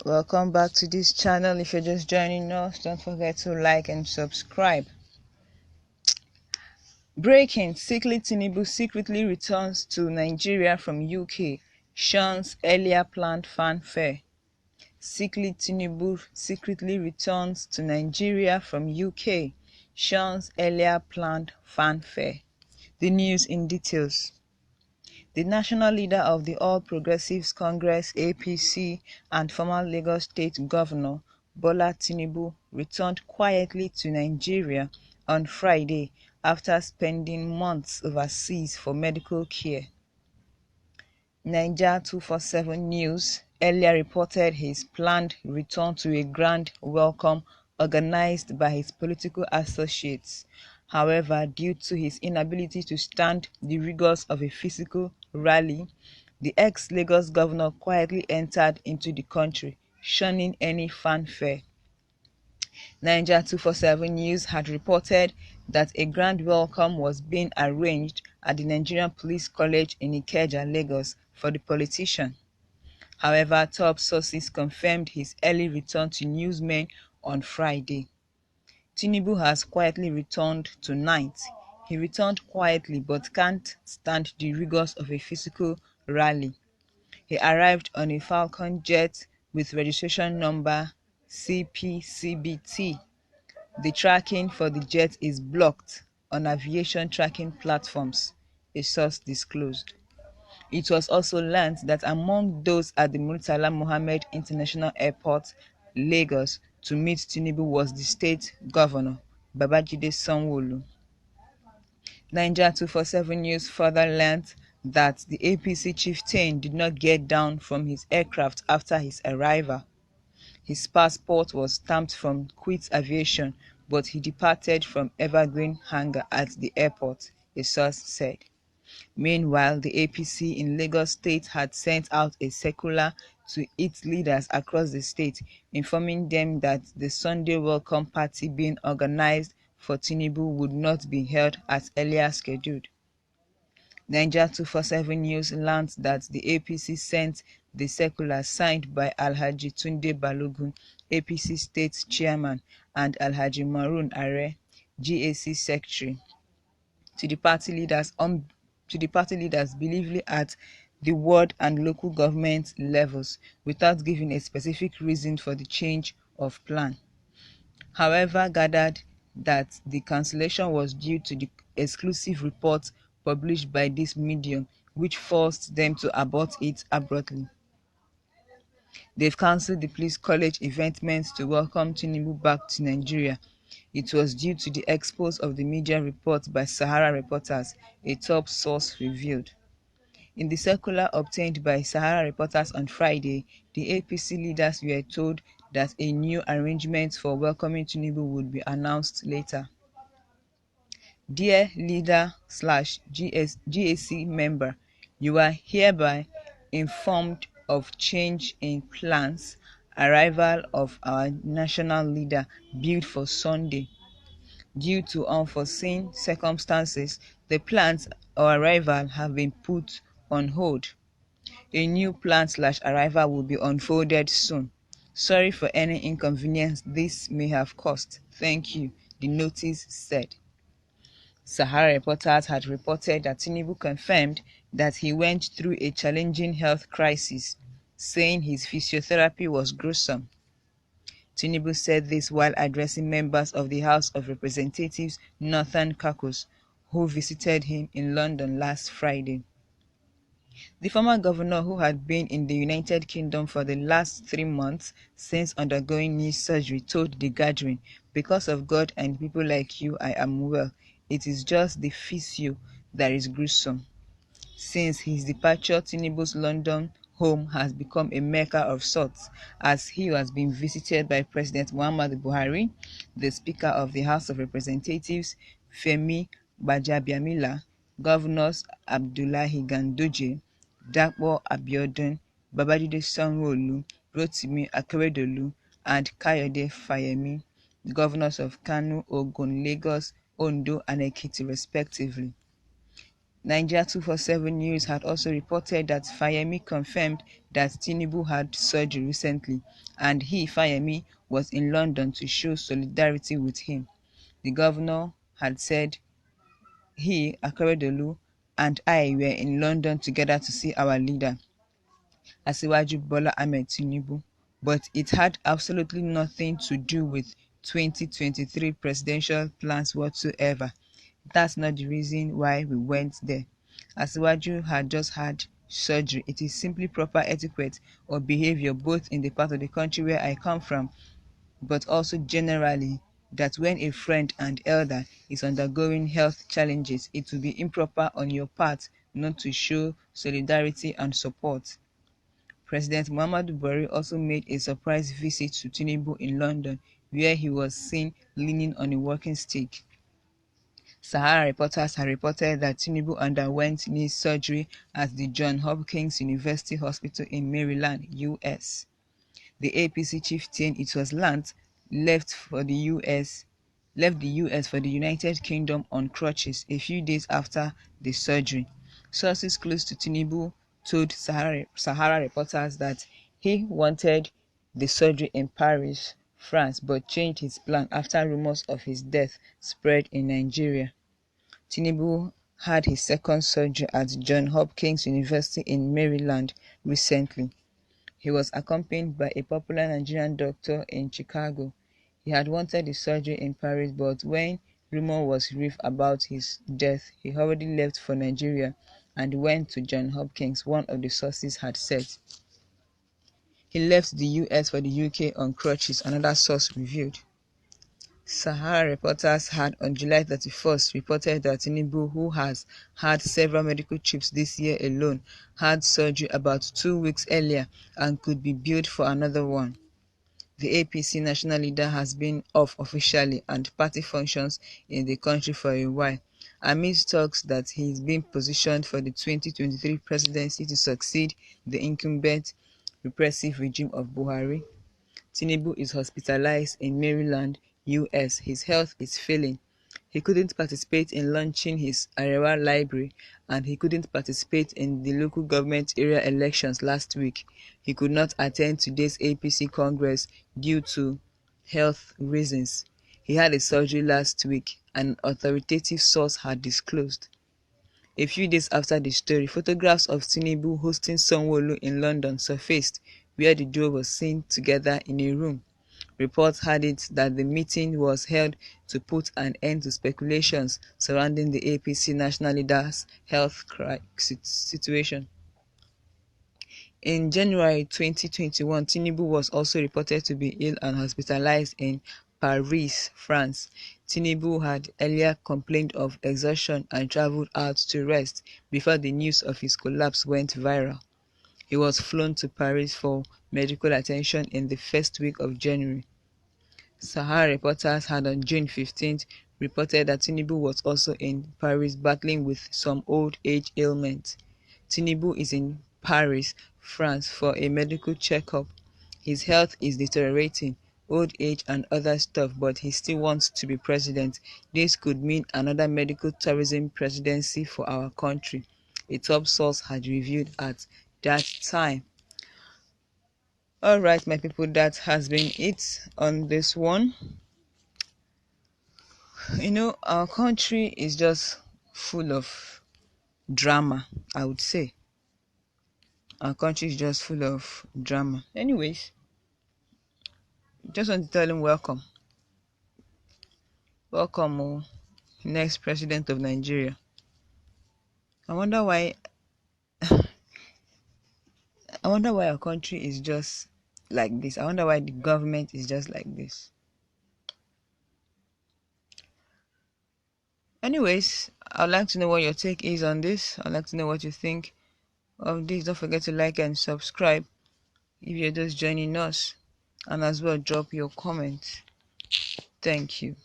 Welcome back to this channel. If you're just joining us, don't forget to like and subscribe. Breaking: Sickly Tinubu secretly returns to Nigeria from UK, Shuns earlier planned fanfare. Sickly Tinubu secretly returns to Nigeria from UK, Shuns earlier planned fanfare. The news in details. The national leader of the All Progressives Congress (APC) and former Lagos State Governor Bola Tinubu returned quietly to Nigeria on Friday after spending months overseas for medical care. Naija 247 News earlier reported his planned return to a grand welcome organized by his political associates. However, due to his inability to stand the rigors of a physical rally, the ex-Lagos governor quietly entered into the country, shunning any fanfare. Naija 247 News had reported that a grand welcome was being arranged at the Nigerian Police College in Ikeja, Lagos, for the politician. However, top sources confirmed his early return to newsmen on Friday. Tinubu has quietly returned tonight. He returned quietly but can't stand the rigors of a physical rally. He arrived on a Falcon jet with registration number CPCBT. The tracking for the jet is blocked on aviation tracking platforms, a source disclosed. It was also learned that among those at the Murtala Mohammed International Airport, Lagos, to meet Tinubu was the state governor, Babajide Sanwo-Olu. Naija 247 News further learned that the APC chieftain did not get down from his aircraft after his arrival. His passport was stamped from Queen's Aviation, but he departed from Evergreen Hangar at the airport, a source said. Meanwhile, the APC in Lagos State had sent out a circular to its leaders across the state, informing them that the Sunday welcome party being organized for Tinubu would not be held as earlier scheduled. Naija 247 News learned that the APC sent the circular signed by Alhaji Tunde Balogun, APC State Chairman, and Alhaji Maroon Are, GAC Secretary, to the party leaders believely at the ward and local government levels, without giving a specific reason for the change of plan. However, gathered that the cancellation was due to the exclusive report published by this medium, which forced them to abort it abruptly. They've cancelled the police college event meant to welcome Tinubu back to Nigeria. It was due to the expose of the media report by Sahara Reporters, a top source revealed. In the circular obtained by Sahara Reporters on Friday, the APC leaders were told that a new arrangement for welcoming Tinubu would be announced later. Dear leader/GAC member, you are hereby informed of change in plans, arrival of our national leader billed for Sunday. Due to unforeseen circumstances, the plans or arrival have been put on hold. A new plan/arrival will be unfolded soon. Sorry for any inconvenience this may have caused. Thank you, the notice said. Sahara Reporters had reported that Tinubu confirmed that he went through a challenging health crisis, saying his physiotherapy was gruesome. Tinubu said this while addressing members of the House of Representatives Northern Caucus, who visited him in London last Friday. The former governor, who had been in the United Kingdom for the last 3 months since undergoing knee surgery, told the gathering, "Because of God and people like you, I am well. It is just the physio that is gruesome." Since his departure, Tinubu's London home has become a mecca of sorts, as he has been visited by President Muhammadu Buhari, the Speaker of the House of Representatives, Femi Gbajabiamila, Governors Abdullahi Ganduje, Dapo Abiodun, Babajide Sanwo-Olu, Rotimi Akeredolu, and Kayode Fayemi, governors of Kano, Ogun, Lagos, Ondo, and Ekiti respectively. Nigeria 247 News had also reported that Fayemi confirmed that Tinubu had surgery recently and he, Fayemi, was in London to show solidarity with him. The governor had said he, Akeredolu, and I were in London together to see our leader, Asiwaju Bola Ahmed Tinubu, but it had absolutely nothing to do with 2023 presidential plans whatsoever. That's not the reason why we went there. Asiwaju had just had surgery. It is simply proper etiquette or behavior both in the part of the country where I come from, but also generally that when a friend and elder is undergoing health challenges, it will be improper on your part not to show solidarity and support. President Muhammadu Buhari also made a surprise visit to Tinubu in London, where he was seen leaning on a walking stick. Sahara reporters had reported that Tinubu underwent knee surgery at the Johns Hopkins University Hospital in Maryland, US. The APC chieftain, it was learnt, left the US for the United Kingdom on crutches a few days after the surgery. Sources close to Tinubu told Sahara reporters that he wanted the surgery in Paris, France, but changed his plan after rumors of his death spread in Nigeria. Tinubu had his second surgery at Johns Hopkins University in Maryland recently. He was accompanied by a popular Nigerian doctor in Chicago. He had wanted the surgery in Paris, but when rumor was rife about his death, he already left for Nigeria and went to Johns Hopkins, one of the sources had said. He left the US for the UK on crutches, another source revealed. Sahara reporters had on July 31st reported that Tinubu, who has had several medical trips this year alone, had surgery about 2 weeks earlier and could be billed for another one. The APC national leader has been off officially and party functions in the country for a while, amidst talks that he is being positioned for the 2023 presidency to succeed the incumbent repressive regime of Buhari. Tinubu is hospitalized in Maryland, US. His health is failing. He couldn't participate in launching his Arewa library and he couldn't participate in the local government area elections last week. He could not attend today's APC Congress due to health reasons. He had a surgery last week, an authoritative source had disclosed. A few days after the story, photographs of Tinubu hosting Sanwo-Olu in London surfaced, where the duo was seen together in a room. Reports had it that the meeting was held to put an end to speculations surrounding the APC national leader's health situation. In January 2021, Tinubu was also reported to be ill and hospitalized in Paris, France. Tinubu had earlier complained of exhaustion and traveled out to rest before the news of his collapse went viral. He was flown to Paris for medical attention in the first week of January. Sahara reporters had on June 15th reported that Tinubu was also in Paris battling with some old age ailment. Tinubu is in Paris, France for a medical checkup. His health is deteriorating, old age and other stuff, but he still wants to be president. This could mean another medical tourism presidency for our country, a top source had revealed at that time. All right, my people, that has been it on this one. Our country is just full of drama, I would say. Our country is just full of drama. Anyways, just want to tell him welcome. Welcome, next president of Nigeria. I wonder why our country is just like this. I wonder why the government is just like this. Anyways, I'd like to know what your take is on this. I'd like to know what you think of this. Don't forget to like and subscribe if you're just joining us, and as well drop your comments. Thank you.